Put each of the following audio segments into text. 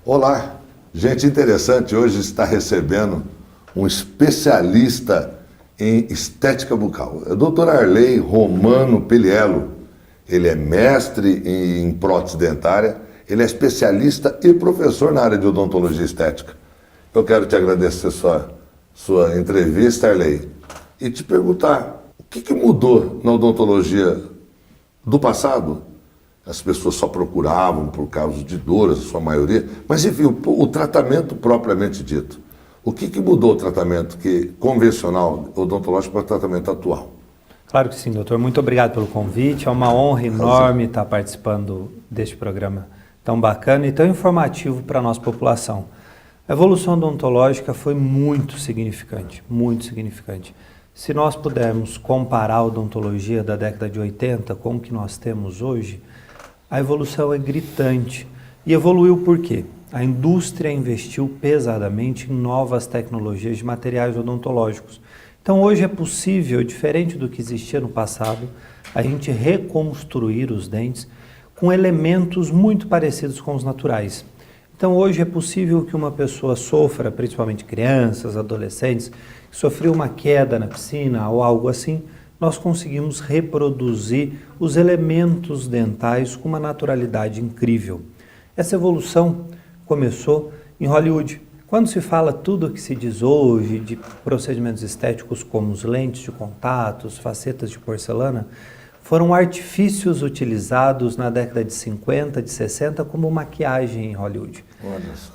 Olá, gente interessante, hoje está recebendo um especialista em estética bucal. É o Dr. Arley Romano Peliello. Ele é mestre em prótese dentária, ele é especialista e professor na área de odontologia estética. Eu quero te agradecer sua entrevista, Arley, e te perguntar, o que mudou na odontologia do passado? As pessoas só procuravam por causa de dores, a sua maioria, mas enfim, o tratamento propriamente dito. O que mudou o tratamento convencional odontológico para o tratamento atual? Claro que sim, doutor. Muito obrigado pelo convite. É uma honra enorme estar participando deste programa tão bacana e tão informativo para a nossa população. A evolução odontológica foi muito significante, muito significante. Se nós pudermos comparar a odontologia da década de 80 com o que nós temos hoje, a evolução é gritante. E evoluiu por quê? A indústria investiu pesadamente em novas tecnologias de materiais odontológicos. Então hoje é possível, diferente do que existia no passado, a gente reconstruir os dentes com elementos muito parecidos com os naturais. Então hoje é possível que uma pessoa sofra, principalmente crianças, adolescentes, que sofreu uma queda na piscina ou algo assim, nós conseguimos reproduzir os elementos dentais com uma naturalidade incrível. Essa evolução começou em Hollywood. Quando se fala tudo o que se diz hoje de procedimentos estéticos como os lentes de contato, facetas de porcelana, foram artifícios utilizados na década de 50, de 60 como maquiagem em Hollywood.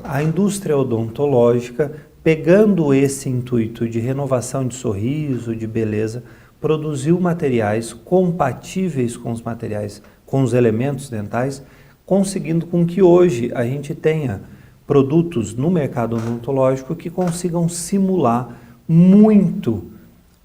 A indústria odontológica, pegando esse intuito de renovação de sorriso, de beleza, produziu materiais compatíveis com os materiais, com os elementos dentais, conseguindo com que hoje a gente tenha produtos no mercado odontológico que consigam simular muito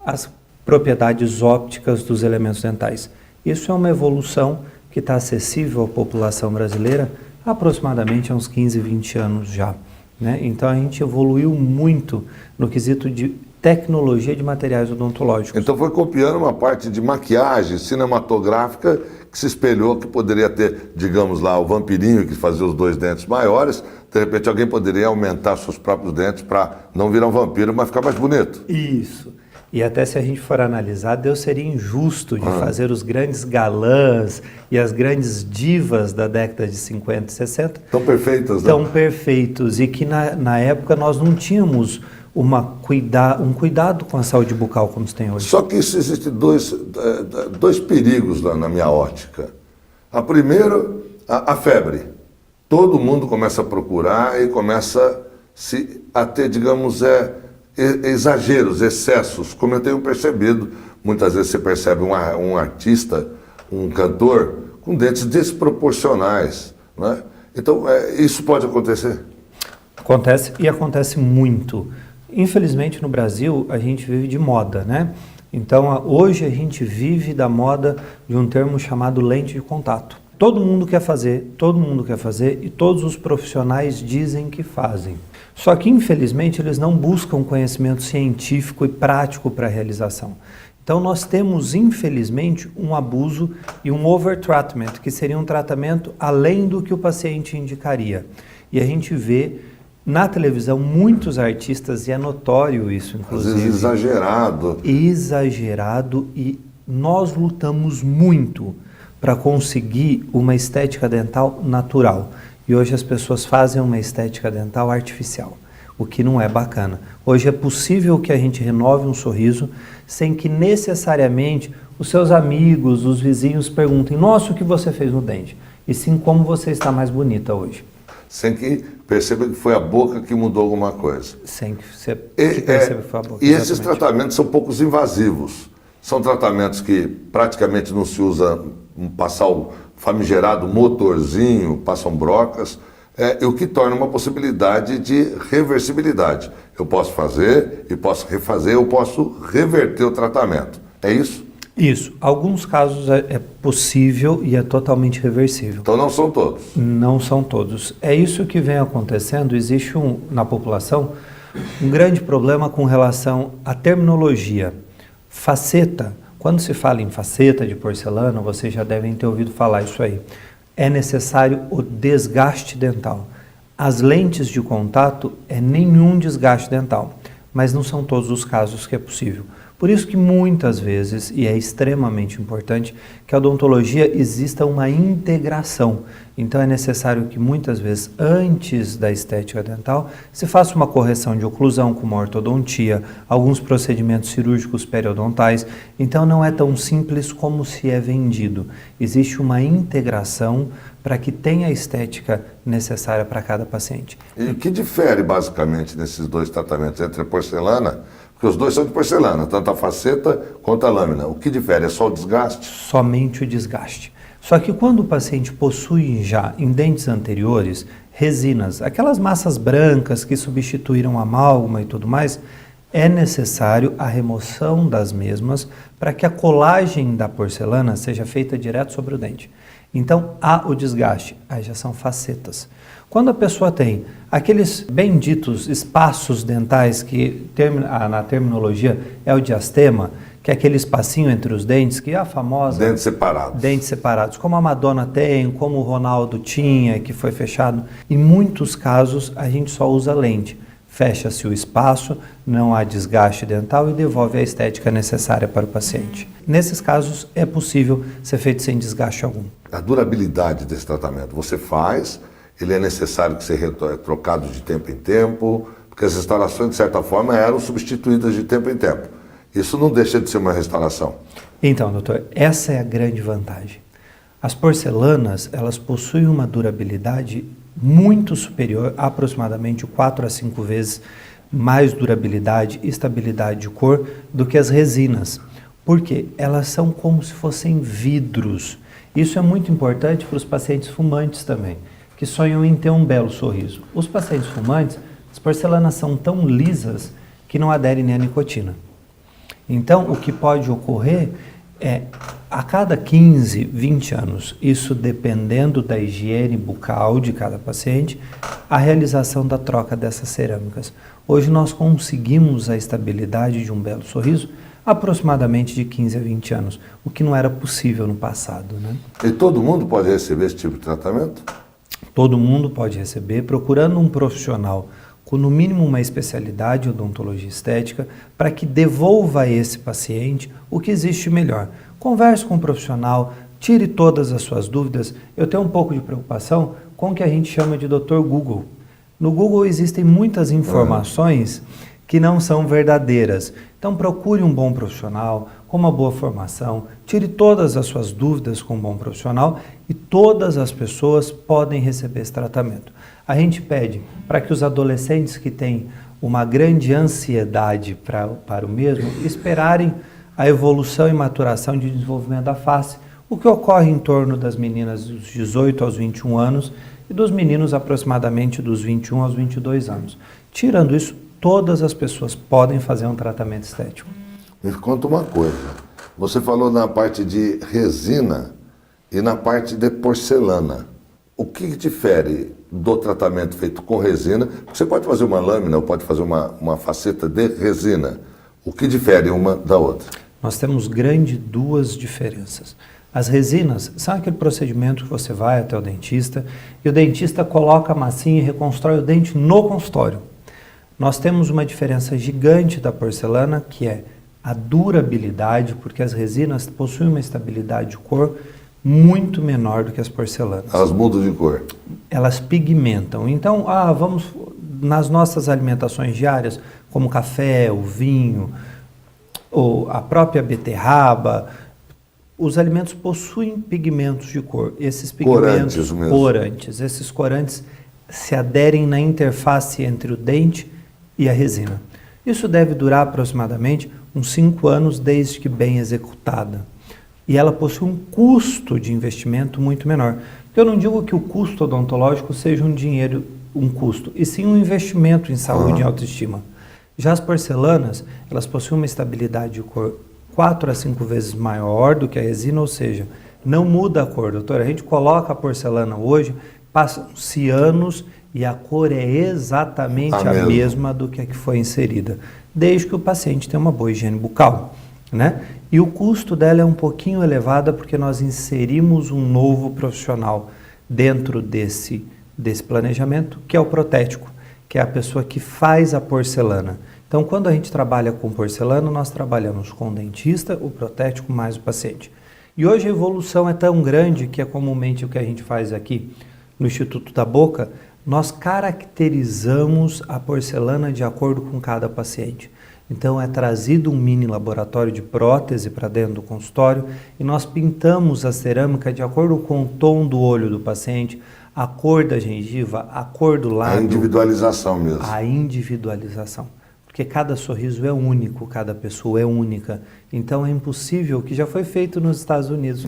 as propriedades ópticas dos elementos dentais. Isso é uma evolução que está acessível à população brasileira há aproximadamente uns 15, 20 anos já, né? Então a gente evoluiu muito no quesito de tecnologia de materiais odontológicos. Então foi copiando uma parte de maquiagem cinematográfica que se espelhou que poderia ter, digamos lá, o vampirinho que fazia os dois dentes maiores, de repente alguém poderia aumentar seus próprios dentes para não virar um vampiro, mas ficar mais bonito. Isso. E até se a gente for analisar, Deus seria injusto de fazer os grandes galãs e as grandes divas da década de 50 e 60 tão perfeitas, né? Tão perfeitos, e que na época nós não tínhamos um cuidado com a saúde bucal como se tem hoje. Só que existem dois perigos lá na minha ótica. A primeiro, a febre. Todo mundo começa a procurar e começa a ter, digamos, exageros, excessos, como eu tenho percebido. Muitas vezes você percebe um artista, um cantor, com dentes desproporcionais, né? Então, isso pode acontecer? Acontece, e acontece muito. Infelizmente, no Brasil, a gente vive de moda, né? Então, hoje a gente vive da moda de um termo chamado lente de contato. Todo mundo quer fazer e todos os profissionais dizem que fazem. Só que, infelizmente, eles não buscam conhecimento científico e prático para a realização. Então, nós temos, infelizmente, um abuso e um overtreatment, que seria um tratamento além do que o paciente indicaria. E a gente vê na televisão muitos artistas, e é notório isso, inclusive. Às vezes exagerado. Exagerado, e nós lutamos muito para conseguir uma estética dental natural. E hoje as pessoas fazem uma estética dental artificial, o que não é bacana. Hoje é possível que a gente renove um sorriso sem que necessariamente os seus amigos, os vizinhos perguntem: nossa, o que você fez no dente? E sim como você está mais bonita hoje. Sem que perceba que foi a boca que mudou alguma coisa. Sem que você perceba que foi a boca. E esses tratamentos são poucos invasivos. São tratamentos que praticamente não se usa passar o famigerado motorzinho, passam brocas, o que torna uma possibilidade de reversibilidade. Eu posso fazer, e posso refazer, eu posso reverter o tratamento. É isso? Isso. Alguns casos é possível e é totalmente reversível. Então não são todos? Não são todos. É isso que vem acontecendo. Existe na população um grande problema com relação à terminologia. Faceta. Quando se fala em faceta de porcelana, vocês já devem ter ouvido falar isso aí. É necessário o desgaste dental. As lentes de contato é nenhum desgaste dental, mas não são todos os casos que é possível. Por isso que muitas vezes, e é extremamente importante, que a odontologia exista uma integração. Então é necessário que muitas vezes, antes da estética dental, se faça uma correção de oclusão com uma ortodontia, alguns procedimentos cirúrgicos periodontais. Então não é tão simples como se é vendido. Existe uma integração para que tenha a estética necessária para cada paciente. E o que difere basicamente nesses dois tratamentos entre a porcelana? Porque os dois são de porcelana, tanto a faceta quanto a lâmina. O que difere é só o desgaste? Somente o desgaste. Só que quando o paciente possui já em dentes anteriores resinas, aquelas massas brancas que substituíram a amálgama e tudo mais, é necessário a remoção das mesmas para que a colagem da porcelana seja feita direto sobre o dente. Então há o desgaste, aí já são facetas. Quando a pessoa tem aqueles benditos espaços dentais que na terminologia é o diastema, que é aquele espacinho entre os dentes, que é a famosa... Dentes separados. Dentes separados, como a Madonna tem, como o Ronaldo tinha, que foi fechado. Em muitos casos a gente só usa lente. Fecha-se o espaço, não há desgaste dental e devolve a estética necessária para o paciente. Nesses casos é possível ser feito sem desgaste algum. A durabilidade desse tratamento, você faz, ele é necessário que seja trocado de tempo em tempo, porque as restaurações, de certa forma, eram substituídas de tempo em tempo. Isso não deixa de ser uma restauração. Então, doutor, essa é a grande vantagem. As porcelanas, elas possuem uma durabilidade muito superior, aproximadamente 4 a 5 vezes mais durabilidade e estabilidade de cor do que as resinas. Por quê? Elas são como se fossem vidros. Isso é muito importante para os pacientes fumantes também, que sonham em ter um belo sorriso. Os pacientes fumantes, as porcelanas são tão lisas que não aderem nem à nicotina. Então, o que pode ocorrer é, a cada 15, 20 anos, isso dependendo da higiene bucal de cada paciente, a realização da troca dessas cerâmicas. Hoje nós conseguimos a estabilidade de um belo sorriso aproximadamente de 15 a 20 anos, o que não era possível no passado, né? E todo mundo pode receber esse tipo de tratamento? Todo mundo pode receber, procurando um profissional com no mínimo uma especialidade em odontologia estética, para que devolva a esse paciente o que existe melhor. Converse com um profissional, tire todas as suas dúvidas. Eu tenho um pouco de preocupação com o que a gente chama de Dr. Google. No Google existem muitas informações que não são verdadeiras. Então procure um bom profissional, com uma boa formação, tire todas as suas dúvidas com um bom profissional e todas as pessoas podem receber esse tratamento. A gente pede para que os adolescentes que têm uma grande ansiedade para o mesmo esperarem a evolução e maturação de desenvolvimento da face, o que ocorre em torno das meninas dos 18 aos 21 anos e dos meninos aproximadamente dos 21 aos 22 anos. Tirando isso, todas as pessoas podem fazer um tratamento estético. Me conta uma coisa, você falou na parte de resina e na parte de porcelana. O que difere do tratamento feito com resina? Porque você pode fazer uma lâmina ou pode fazer uma faceta de resina. O que difere uma da outra? Nós temos duas diferenças. As resinas são aquele procedimento que você vai até o dentista e o dentista coloca a massinha e reconstrói o dente no consultório. Nós temos uma diferença gigante da porcelana, que é a durabilidade, porque as resinas possuem uma estabilidade de cor muito menor do que as porcelanas. Elas mudam de cor? Elas pigmentam. Então, vamos nas nossas alimentações diárias, como o café, o vinho, ou a própria beterraba, os alimentos possuem pigmentos de cor. Esses pigmentos corantes, esses corantes se aderem na interface entre o dente e a resina. Isso deve durar aproximadamente uns 5 anos desde que bem executada. E ela possui um custo de investimento muito menor. Eu não digo que o custo odontológico seja um custo, e sim um investimento em saúde e autoestima. Já as porcelanas, elas possuem uma estabilidade de cor 4 a 5 vezes maior do que a resina, ou seja, não muda a cor, doutor. A gente coloca a porcelana hoje, passam-se anos e a cor é exatamente a mesma do que a que foi inserida, desde que o paciente tenha uma boa higiene bucal, né? E o custo dela é um pouquinho elevado porque nós inserimos um novo profissional dentro desse desse planejamento, que é o protético, que é a pessoa que faz a porcelana. Então, quando a gente trabalha com porcelana, nós trabalhamos com o dentista, o protético mais o paciente. E hoje a evolução é tão grande que é comumente o que a gente faz aqui no Instituto da Boca, nós caracterizamos a porcelana de acordo com cada paciente. Então é trazido um mini laboratório de prótese para dentro do consultório e nós pintamos a cerâmica de acordo com o tom do olho do paciente, a cor da gengiva, a cor do lábio. A individualização mesmo. A individualização. Porque cada sorriso é único, cada pessoa é única. Então é impossível, que já foi feito nos Estados Unidos.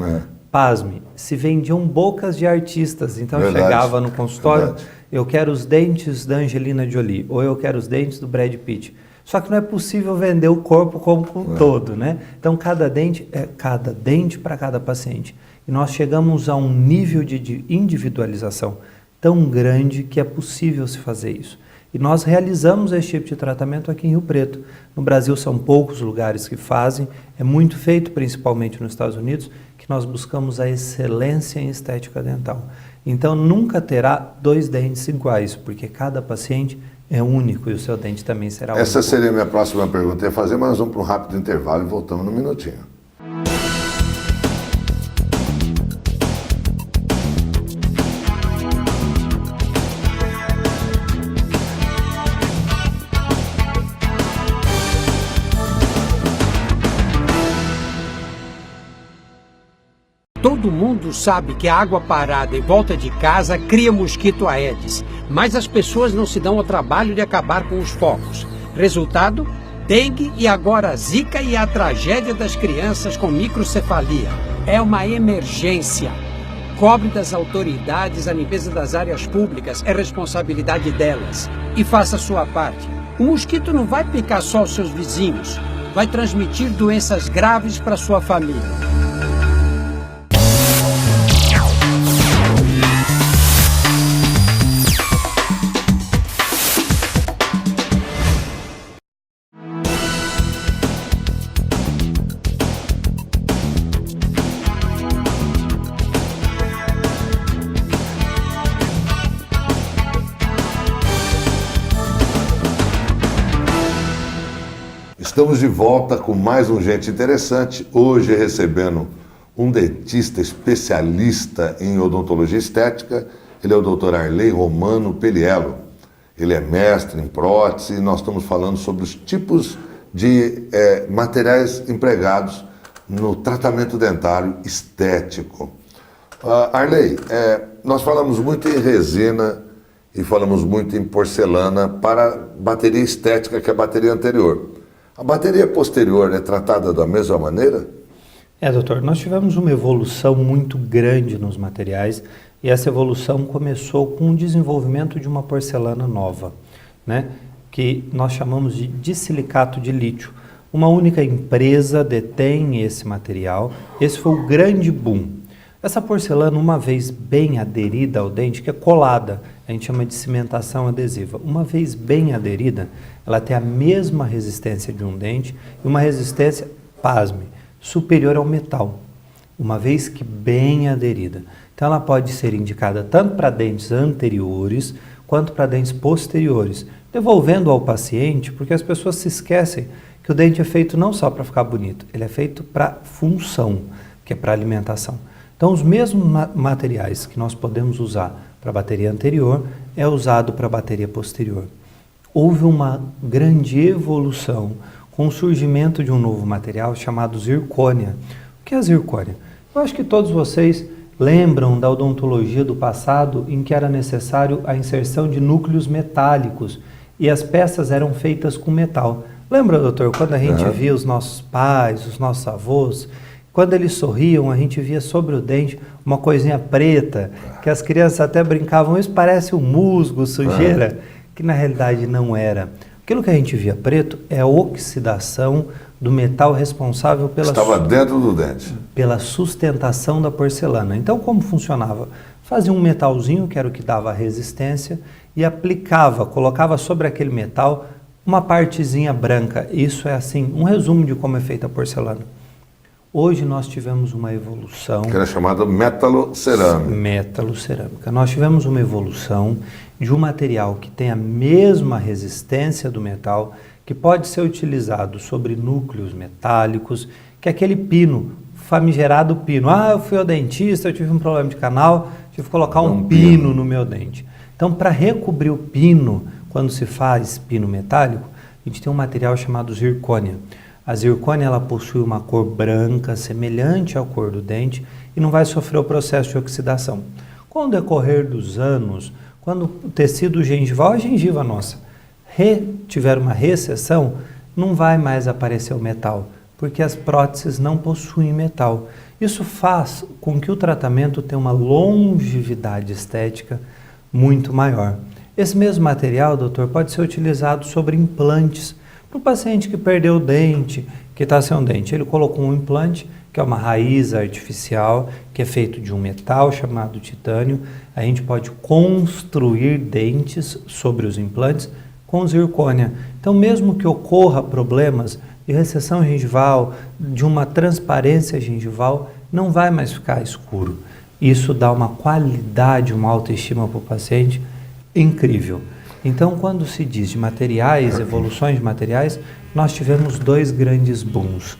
Pasme, se vendiam bocas de artistas. Então eu chegava no consultório, eu quero os dentes da Angelina Jolie, ou eu quero os dentes do Brad Pitt. Só que não é possível vender o corpo como um todo, né? Então cada dente é cada dente para cada paciente. E nós chegamos a um nível de individualização tão grande que é possível se fazer isso. E nós realizamos esse tipo de tratamento aqui em Rio Preto. No Brasil são poucos lugares que fazem, é muito feito principalmente nos Estados Unidos, que nós buscamos a excelência em estética dental. Então nunca terá 2 dentes iguais, porque cada paciente é único e o seu dente também será único. Essa seria a minha próxima pergunta. Eu ia fazer, mas nós vamos para um rápido intervalo e voltamos num minutinho. Todo mundo sabe que a água parada em volta de casa cria mosquito Aedes, mas as pessoas não se dão ao trabalho de acabar com os focos. Resultado? Dengue e agora a zika e a tragédia das crianças com microcefalia. É uma emergência. Cobre das autoridades a limpeza das áreas públicas, é responsabilidade delas. E faça a sua parte. O mosquito não vai picar só os seus vizinhos, vai transmitir doenças graves para sua família. Estamos de volta com mais um Gente Interessante, hoje recebendo um dentista especialista em odontologia estética, ele é o Dr. Arley Romano Peliello, ele é mestre em prótese e nós estamos falando sobre os tipos de materiais empregados no tratamento dentário estético. Arley, nós falamos muito em resina e falamos muito em porcelana para bateria estética, que é a bateria anterior. A bateria posterior é tratada da mesma maneira? Doutor, nós tivemos uma evolução muito grande nos materiais e essa evolução começou com o desenvolvimento de uma porcelana nova, né? Que nós chamamos de disilicato de lítio. Uma única empresa detém esse material, esse foi o grande boom. Essa porcelana, uma vez bem aderida ao dente, que é colada, a gente chama de cimentação adesiva. Uma vez bem aderida, ela tem a mesma resistência de um dente e uma resistência, pasme, superior ao metal. Uma vez que bem aderida. Então ela pode ser indicada tanto para dentes anteriores quanto para dentes posteriores, devolvendo ao paciente, porque as pessoas se esquecem que o dente é feito não só para ficar bonito, ele é feito para função, que é para alimentação. Então, os mesmos materiais que nós podemos usar para a bateria anterior é usado para a bateria posterior. Houve uma grande evolução com o surgimento de um novo material chamado zircônia. O que é a zircônia? Eu acho que todos vocês lembram da odontologia do passado em que era necessário a inserção de núcleos metálicos e as peças eram feitas com metal. Lembra, doutor, quando a gente via os nossos pais, os nossos avós, quando eles sorriam, a gente via sobre o dente uma coisinha preta, que as crianças até brincavam, isso parece um musgo, sujeira, que na realidade não era. Aquilo que a gente via preto é a oxidação do metal responsável pela... Estava dentro do dente. Pela sustentação da porcelana. Então, como funcionava? Fazia um metalzinho, que era o que dava a resistência, e aplicava, colocava sobre aquele metal uma partezinha branca. Isso é assim, um resumo de como é feita a porcelana. Hoje nós tivemos uma evolução. Que era chamada metalocerâmica. Metalocerâmica. Nós tivemos uma evolução de um material que tem a mesma resistência do metal, que pode ser utilizado sobre núcleos metálicos, que é aquele pino, famigerado pino. Ah, eu fui ao dentista, eu tive um problema de canal, tive que colocar um pino no meu dente. Então, para recobrir o pino, quando se faz pino metálico, a gente tem um material chamado zircônia. A zircônia ela possui uma cor branca, semelhante à cor do dente, e não vai sofrer o processo de oxidação. Com o decorrer dos anos, quando o tecido gengival, a gengiva nossa, tiver uma recessão, não vai mais aparecer o metal, porque as próteses não possuem metal. Isso faz com que o tratamento tenha uma longevidade estética muito maior. Esse mesmo material, doutor, pode ser utilizado sobre implantes. Para o paciente que perdeu o dente, que está sem um dente, ele colocou um implante, que é uma raiz artificial, que é feito de um metal chamado titânio. A gente pode construir dentes sobre os implantes com zircônia. Então, mesmo que ocorra problemas de recessão gengival, de uma transparência gengival, não vai mais ficar escuro. Isso dá uma qualidade, uma autoestima para o paciente incrível. Então, quando se diz de materiais, evoluções de materiais, nós tivemos dois grandes booms,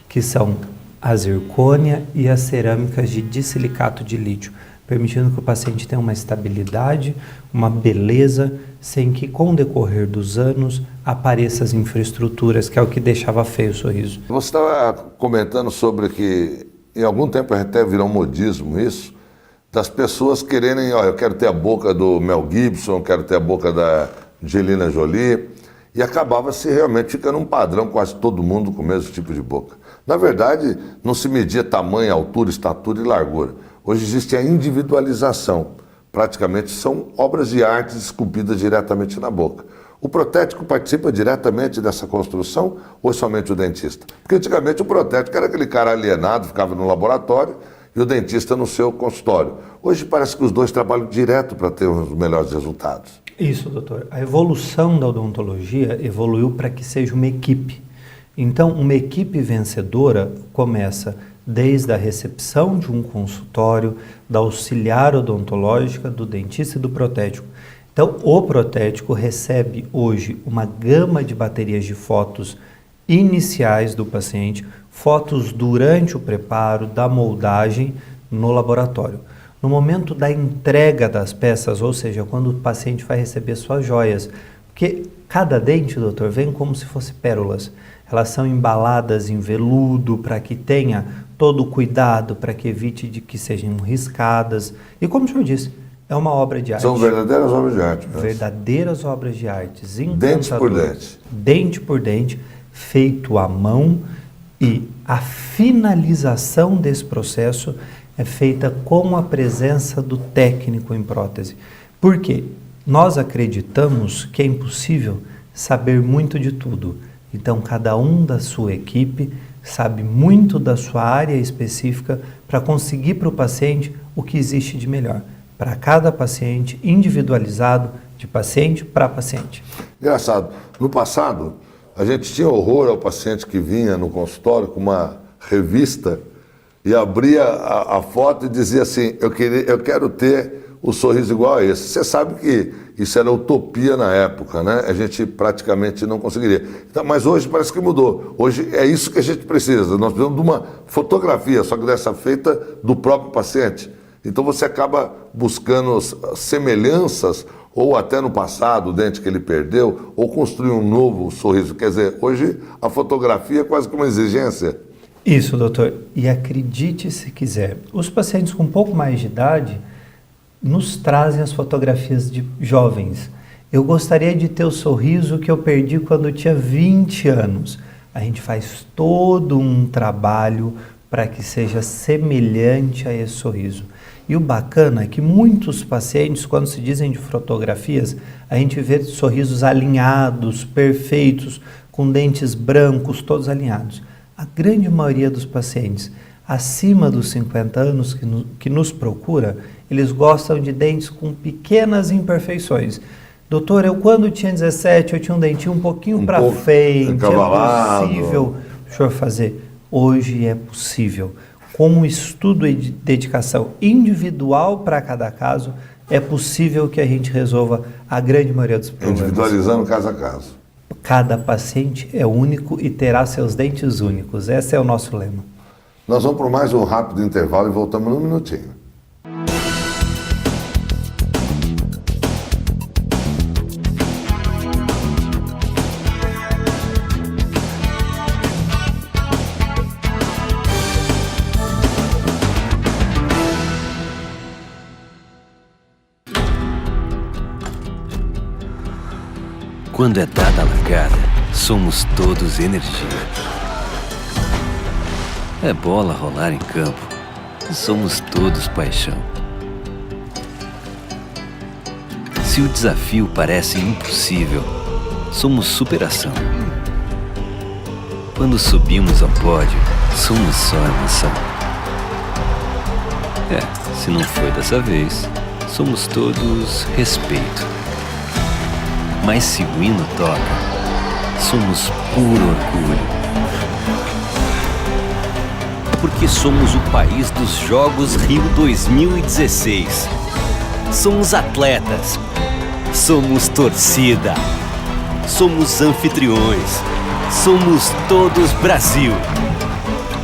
que são a zircônia e as cerâmicas de disilicato de lítio, permitindo que o paciente tenha uma estabilidade, uma beleza, sem que com o decorrer dos anos apareçam as infraestruturas, que é o que deixava feio o sorriso. Você estava comentando sobre que em algum tempo até virou um modismo isso, das pessoas quererem, ó, eu quero ter a boca do Mel Gibson, eu quero ter a boca da Angelina Jolie, e acabava-se realmente ficando um padrão, quase todo mundo com o mesmo tipo de boca. Na verdade, não se media tamanho, altura, estatura e largura. Hoje existe a individualização. Praticamente são obras de arte esculpidas diretamente na boca. O protético participa diretamente dessa construção ou é somente o dentista? Porque antigamente o protético era aquele cara alienado, ficava no laboratório, e o dentista no seu consultório. Hoje parece que os dois trabalham direto para ter os melhores resultados. Isso, doutor. A evolução da odontologia evoluiu para que seja uma equipe. Então, uma equipe vencedora começa desde a recepção de um consultório, da auxiliar odontológica, do dentista e do protético. Então, o protético recebe hoje uma gama de baterias de fotos iniciais do paciente, fotos durante o preparo, da moldagem no laboratório. No momento da entrega das peças, ou seja, quando o paciente vai receber suas joias, porque cada dente, doutor, vem como se fosse pérolas. Elas são embaladas em veludo para que tenha todo o cuidado, para que evite de que sejam riscadas. E como o senhor disse, é uma obra de arte. São verdadeiras obras de arte. Verdadeiras obras de arte. Dente por dente. Dente por dente, feito à mão, e a finalização desse processo é feita com a presença do técnico em prótese. Por quê? Nós acreditamos que é impossível saber muito de tudo. Então, cada um da sua equipe sabe muito da sua área específica para conseguir para o paciente o que existe de melhor. Para cada paciente, individualizado, de paciente para paciente. Engraçado, no passado, a gente tinha horror ao paciente que vinha no consultório com uma revista e abria a foto e dizia assim, eu quero ter o sorriso igual a esse. Você sabe que isso era utopia na época, né? A gente praticamente não conseguiria. Então, mas hoje parece que mudou. Hoje é isso que a gente precisa. Nós precisamos de uma fotografia, só que dessa feita do próprio paciente. Então você acaba buscando semelhanças, ou até no passado, o dente que ele perdeu, ou construir um novo sorriso. Quer dizer, hoje a fotografia é quase que uma exigência. Isso, doutor. E acredite se quiser, os pacientes com um pouco mais de idade nos trazem as fotografias de jovens. Eu gostaria de ter o sorriso que eu perdi quando eu tinha 20 anos. A gente faz todo um trabalho para que seja semelhante a esse sorriso. E o bacana é que muitos pacientes, quando se dizem de fotografias, a gente vê sorrisos alinhados, perfeitos, com dentes brancos, todos alinhados. A grande maioria dos pacientes acima dos 50 anos que nos procura, eles gostam de dentes com pequenas imperfeições. Doutor, eu quando tinha 17, eu tinha um dentinho um pouquinho para frente, é possível o senhor fazer? Hoje é possível. Com um estudo e dedicação individual para cada caso, é possível que a gente resolva a grande maioria dos problemas. Individualizando caso a caso. Cada paciente é único e terá seus dentes únicos. Esse é o nosso lema. Nós vamos por mais um rápido intervalo e voltamos num minutinho. Quando é dada a largada, somos todos energia. É bola rolar em campo, somos todos paixão. Se o desafio parece impossível, somos superação. Quando subimos ao pódio, somos só emoção. Se não foi dessa vez, somos todos respeito. Mas se o hino toca, somos puro orgulho. Porque somos o país dos Jogos Rio 2016. Somos atletas. Somos torcida. Somos anfitriões. Somos todos Brasil.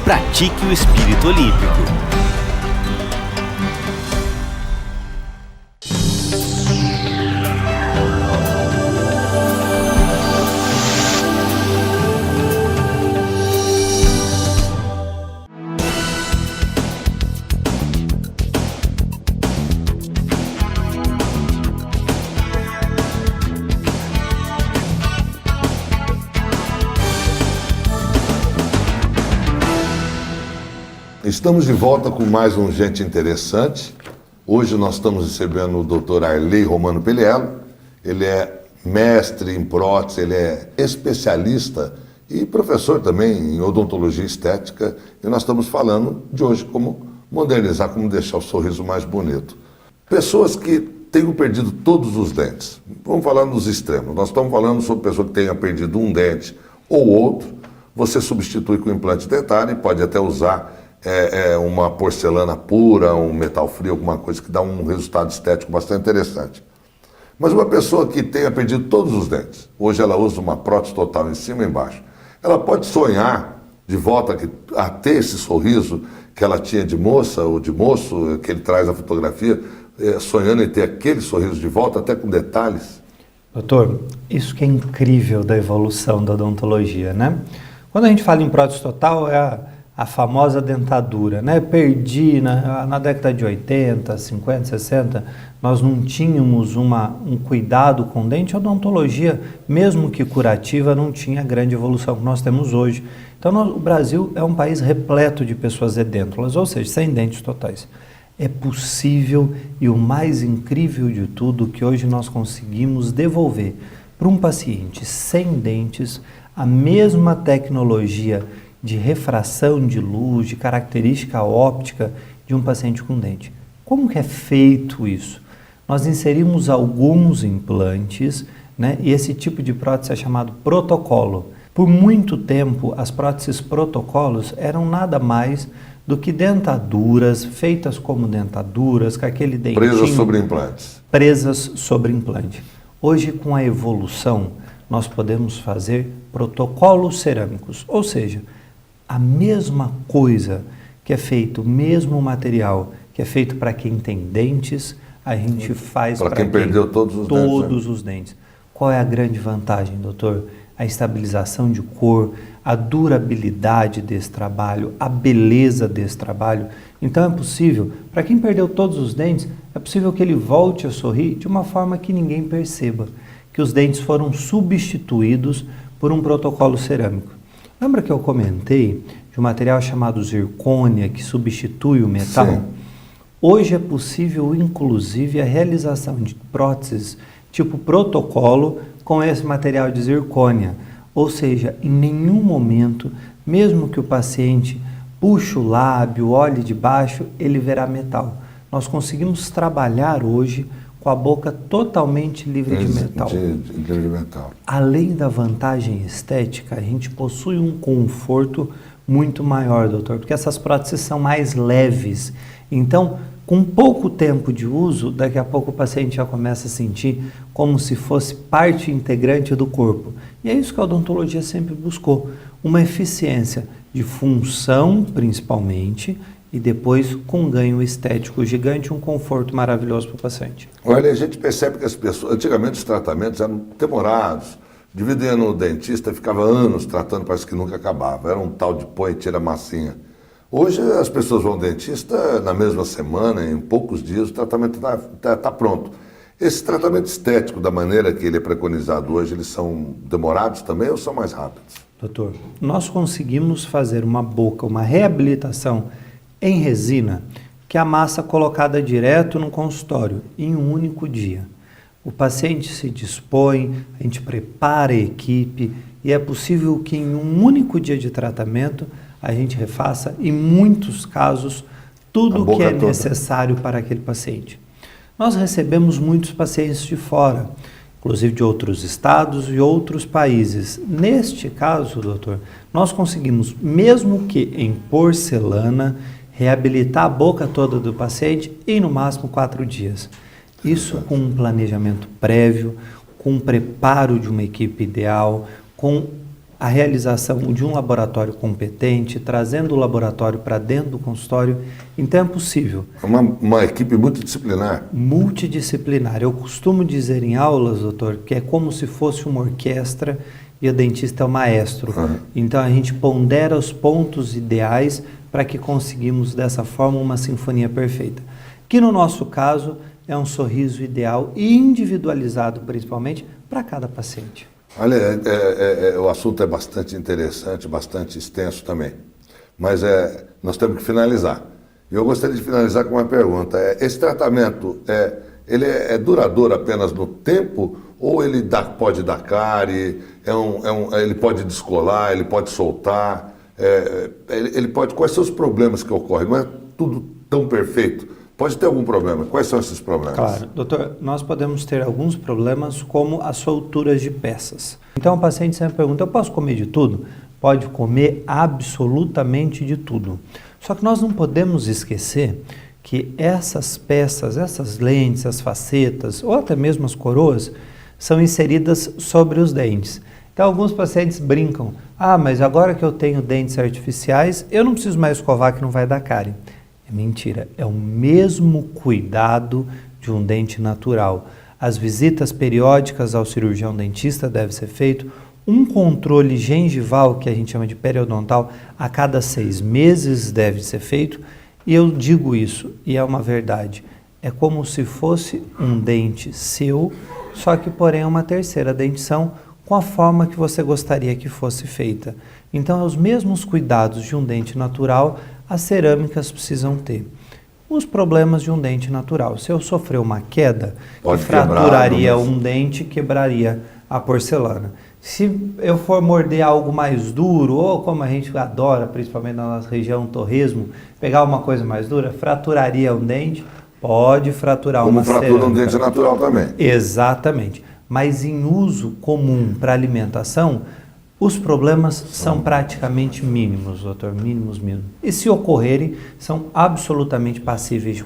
Pratique o espírito olímpico. Estamos de volta com mais um Gente Interessante. Hoje nós estamos recebendo o Dr. Arley Romano Peliello. Ele é mestre em prótese, ele é especialista e professor também em odontologia estética. E nós estamos falando de hoje como modernizar, como deixar o sorriso mais bonito. Pessoas que tenham perdido todos os dentes. Vamos falar nos extremos. Nós estamos falando sobre pessoa que tenha perdido um dente ou outro. Você substitui com implante dentário e pode até usar uma porcelana pura, um metal frio, alguma coisa que dá um resultado estético bastante interessante. Mas uma pessoa que tenha perdido todos os dentes, hoje ela usa uma prótese total em cima e embaixo, ela pode sonhar de volta a ter esse sorriso que ela tinha de moça ou de moço, que ele traz a fotografia, sonhando em ter aquele sorriso de volta, até com detalhes? Doutor, isso que é incrível da evolução da odontologia, né? Quando a gente fala em prótese total, é a famosa dentadura, né? Perdi na década de 80, 50, 60, nós não tínhamos um cuidado com o dente. A odontologia, mesmo que curativa, não tinha a grande evolução que nós temos hoje. Então, o Brasil é um país repleto de pessoas edêntulas, ou seja, sem dentes totais. É possível, e o mais incrível de tudo, que hoje nós conseguimos devolver para um paciente sem dentes a mesma tecnologia de refração de luz, de característica óptica de um paciente com dente. Como que é feito isso? Nós inserimos alguns implantes, né? E esse tipo de prótese é chamado protocolo. Por muito tempo, as próteses protocolos eram nada mais do que dentaduras, feitas como dentaduras, com aquele dentinho... Presas sobre implantes. Presas sobre implante. Hoje, com a evolução, nós podemos fazer protocolos cerâmicos, ou seja, a mesma coisa que é feito, o mesmo material que é feito para quem tem dentes, a gente faz para quem perdeu todos os dentes. Qual é a grande vantagem, doutor? A estabilização de cor, a durabilidade desse trabalho, a beleza desse trabalho. Então é possível, para quem perdeu todos os dentes, é possível que ele volte a sorrir de uma forma que ninguém perceba, que os dentes foram substituídos por um protocolo cerâmico. Lembra que eu comentei de um material chamado zircônia, que substitui o metal? Sim. Hoje é possível, inclusive, a realização de próteses tipo protocolo com esse material de zircônia. Ou seja, em nenhum momento, mesmo que o paciente puxe o lábio, olhe de baixo, ele verá metal. Nós conseguimos trabalhar hoje com a boca totalmente livre de metal. De metal. Além da vantagem estética, a gente possui um conforto muito maior, doutor, porque essas próteses são mais leves. Então, com pouco tempo de uso, daqui a pouco o paciente já começa a sentir como se fosse parte integrante do corpo. E é isso que a odontologia sempre buscou, uma eficiência de função, principalmente, e depois com ganho estético gigante, um conforto maravilhoso para o paciente. Olha, a gente percebe que as pessoas, antigamente os tratamentos eram demorados, dividia no dentista, ficava anos tratando, parece que nunca acabava, era um tal de põe e tira massinha. Hoje as pessoas vão ao dentista na mesma semana, em poucos dias o tratamento está pronto. Esse tratamento estético, da maneira que ele é preconizado hoje, eles são demorados também ou são mais rápidos? Doutor, nós conseguimos fazer uma boca, uma reabilitação em resina, que a massa colocada direto no consultório, em um único dia. O paciente se dispõe, a gente prepara a equipe e é possível que em um único dia de tratamento a gente refaça, em muitos casos, tudo o que é necessário para aquele paciente. Nós recebemos muitos pacientes de fora, inclusive de outros estados e outros países. Neste caso, doutor, nós conseguimos, mesmo que em porcelana, reabilitar a boca toda do paciente em no máximo 4 dias. Isso com um planejamento prévio, com um preparo de uma equipe ideal, com a realização de um laboratório competente, trazendo o laboratório para dentro do consultório. Então é possível. Uma equipe multidisciplinar? Multidisciplinar. Eu costumo dizer em aulas, doutor, que é como se fosse uma orquestra e o dentista é o maestro. Então a gente pondera os pontos ideais para que conseguimos dessa forma uma sinfonia perfeita. Que no nosso caso é um sorriso ideal e individualizado principalmente para cada paciente. Olha, o assunto é bastante interessante, bastante extenso também, mas nós temos que finalizar. Eu gostaria de finalizar com uma pergunta. Esse tratamento, ele é duradouro apenas no tempo ou ele pode dar cárie, ele pode descolar, ele pode soltar, quais são os problemas que ocorrem? Não é tudo tão perfeito. Pode ter algum problema. Quais são esses problemas? Claro, doutor, nós podemos ter alguns problemas como as solturas de peças. Então o paciente sempre pergunta, eu posso comer de tudo? Pode comer absolutamente de tudo. Só que nós não podemos esquecer que essas peças, essas lentes, as facetas ou até mesmo as coroas são inseridas sobre os dentes. Então alguns pacientes brincam, mas agora que eu tenho dentes artificiais, eu não preciso mais escovar que não vai dar cárie. Mentira, é o mesmo cuidado de um dente natural. As visitas periódicas ao cirurgião dentista devem ser feito, um controle gengival, que a gente chama de periodontal, a cada 6 meses deve ser feito, e eu digo isso, e é uma verdade, é como se fosse um dente seu, só que porém é uma terceira dentição, com a forma que você gostaria que fosse feita. Então, é os mesmos cuidados de um dente natural, as cerâmicas precisam ter. Os problemas de um dente natural. Se eu sofrer uma queda, que fraturaria um dente, quebraria a porcelana. Se eu for morder algo mais duro, ou como a gente adora, principalmente na nossa região, torresmo, pegar uma coisa mais dura, fraturaria um dente, pode fraturar uma cerâmica. Como fratura um dente natural também. Exatamente. Mas em uso comum para alimentação, os problemas são praticamente mínimos, doutor, mínimos. E se ocorrerem, são absolutamente passíveis de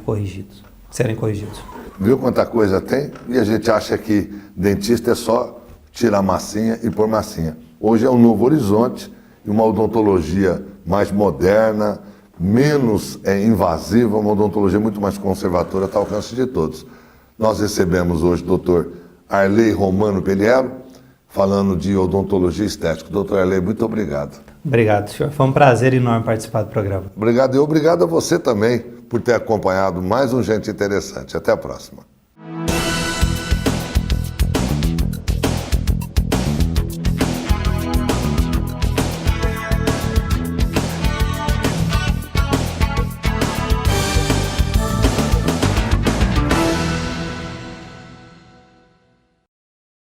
serem corrigidos. Viu quanta coisa tem? E a gente acha que dentista é só tirar massinha e pôr massinha. Hoje é um novo horizonte e uma odontologia mais moderna, menos invasiva, uma odontologia muito mais conservadora, está ao alcance de todos. Nós recebemos hoje o doutor Arley Romano Peliello, falando de odontologia estética. Doutor Arley, muito obrigado. Obrigado, senhor. Foi um prazer enorme participar do programa. Obrigado, e obrigado a você também por ter acompanhado mais um Gente Interessante. Até a próxima.